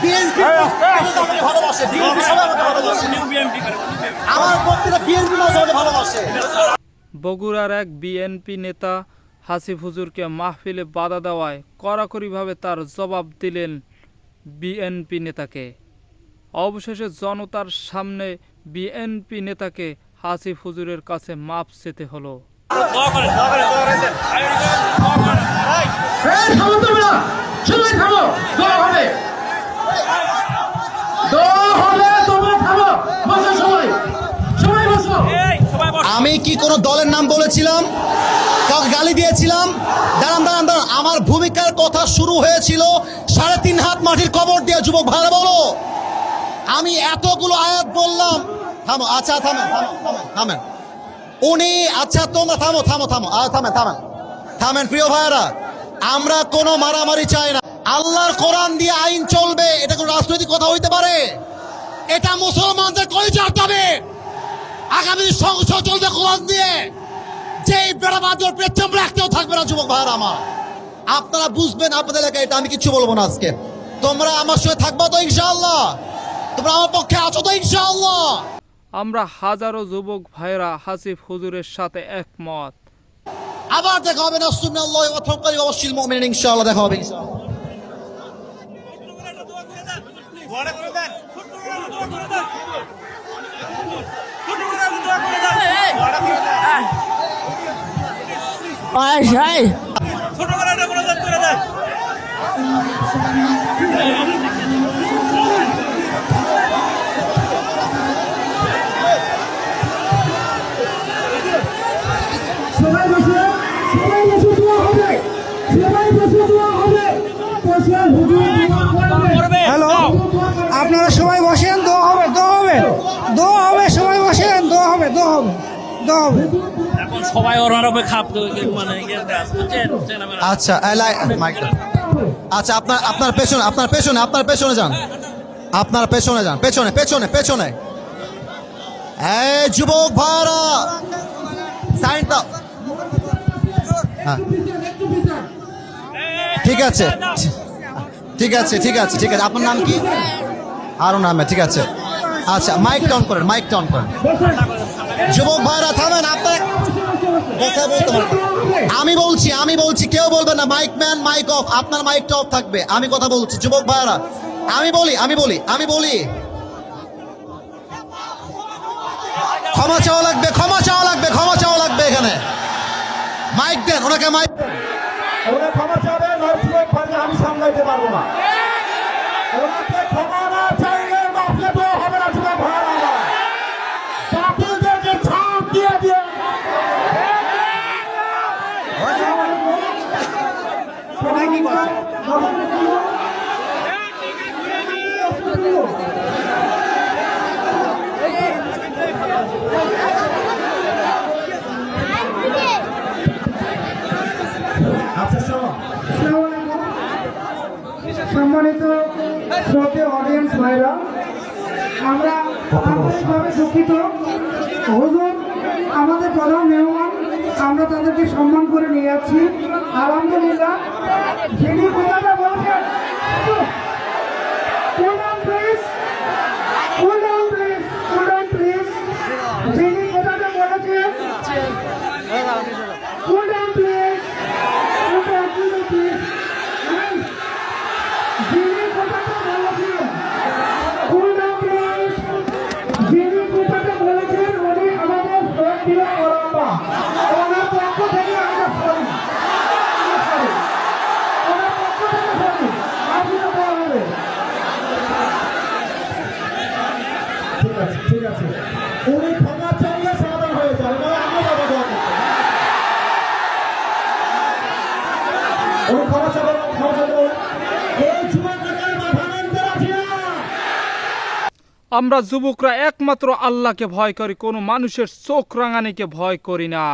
BNP ভালোবাসে, BNP সবাই আমাকে ভালোবাসে, আমার বক্তব্য বিএনপি আমাকে ভালোবাসে। বগুড়ার এক বিএনপি নেতা হাসিফ হুজুরকে মাহফিলে বাধা দেওয়ায় কড়াকড়িভাবে তার জবাব দিলেন বিএনপি নেতাকে। অবশেষে জনতার সামনে বিএনপি নেতাকে হাসিফ হুজুরের কাছে মাপ চেতে হলো। আমি কি কোনো দলের নাম বলেছিলাম, কাউকে গালি দিয়েছিলাম? দাঁড়ান দাঁড়ান দাঁড়ান, আমার ভূমিকার কথা শুরু হয়েছিল 3.5 হাত মাটির কবর দিয়ে। যুবক ভাইরা বলো, আমি এতগুলো আয়াত বললাম। থামো, আচ্ছা থামেন থামেন থামেন থামেন উনি, আচ্ছা তোমরা থামো থামো থামো থামেন থামেন থামেন। প্রিয় ভাইরা, আমরা কোনো মারামারি চাই না। আল্লাহর কোরআন দিয়ে আইন চলবে, এটা কোনো রাজনৈতিক কথা হইতে পারে? এটা মুসলমানদের কলিজার দাবি। আগামী সংসদ চলবে কোরআন দিয়ে, যে বেড়াবাদর পেছন রাখতেও থাকবে না। যুবক ভাইরা আমার, আপনারা বুঝবেন আপনাদের এলাকায়, এটা আমি কিছু বলবো না আজকে। তোমরা আমার সঙ্গে থাকবা তো ইনশাআল্লাহ? তোমরা আমার পক্ষে আছো তো ইনশাআল্লাহ? আমরা হাজারো যুবক ভাইরা হাসিফ হুজুরের সাথে একমত। আবার দেখা হবে না, সুবহানাল্লাহি ওয়া তাওয়াক্কাল ওয়া বাশশিরিল মুমিনিন। ইনশাআল্লাহ দেখা হবে ইনশাআল্লাহ। হ্যালো, আপনারা সবাই বসেন, দোয়া হবে, দোয়া হবে, দোয়া হবে, সবাই বসেন, দোয়া হবে, দোয়া হবে, দোয়া হবে। এখন সবাই ওরভাবে খাপ মানে আচ্ছা মাইকটা, আচ্ছা আপনার পেছনে, আপনার পেছনে, আপনার পেছনে যান, আপনার পেছনে যান, পেছনে পেছনে পেছনে। এই যুবক ভাইরা, সাইন দাও। হ্যাঁ, ঠিক আছে ঠিক আছে ঠিক আছে ঠিক আছে। আপনার নাম কি? আরো নামে, ঠিক আছে। আচ্ছা, মাইক অন করেন, মাইক অন করেন। যুবক ভাইরা থামেন, আপনার কথা বলতে পারবেন। আমি বলছি কেউ বলবেন না। Mic man, mic off. আপনার মাইকটা অফ থাকবে, আমি কথা বলছি। যুবক ভাইরা, আমি বলি ক্ষমা চাওয়া লাগবে, ক্ষমা চাওয়া লাগবে, ক্ষমা চাওয়া লাগবে। এখানে মাইক দেন ওনাকে, মাইক দেন। ওরা ক্ষমা চাবে, আমি সামলাইতে পারবো না। ওনাকে ক্ষমা না চাইলে মাফলে তো হবে না। যুবক ভাইরা আমার, বাতিলদেরকে ছাপ দিয়ে দিয়ে সবাই কি করছে? সম্মানিত শ্রোতে অডিয়েন্স ভাইরা, আমরা আন্তরিকভাবে দুঃখিত। হুজুর আমাদের প্রধান মেহমান, আমরা তাদেরকে সম্মান করে নিয়ে যাচ্ছি। আলহামদুলিল্লাহ, যিনি কথাটা বলছেন, যিনি কথাটা বলেছেন, ঠিক আছে, উনি ক্ষমা চাইলে সমাধান হয়ে যাবে। আমরা বাবা দোয়া করতে, উনি ক্ষমা চাইলে এই যুবকদের মাথা নামতে রাখি না। আমরা যুবকরা একমাত্র আল্লাহকে ভয় করি, কোনো মানুষের চোখ রাঙানিকে ভয় করি না।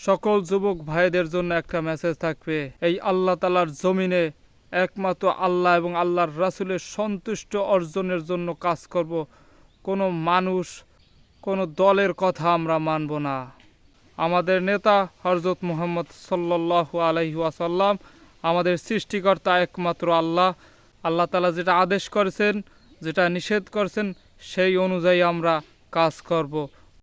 সকল যুবক ভাইদের জন্য একটা মেসেজ থাকবে, এই আল্লাহ তাআলার জমিনে একমাত্র আল্লাহ এবং আল্লাহর রাসূলের সন্তুষ্ট অর্জনের জন্য কাজ করব। কোনো মানুষ, কোনো দলের কথা আমরা মানব না। আমাদের নেতা হযরত মুহাম্মদ সাল্লাল্লাহু আলাইহি ওয়াসাল্লাম, আমাদের সৃষ্টিকর্তা একমাত্র আল্লাহ। আল্লাহ তাআলা যেটা আদেশ করেছেন, যেটা নিষেধ করেছেন, সেই অনুযায়ী আমরা কাজ করব।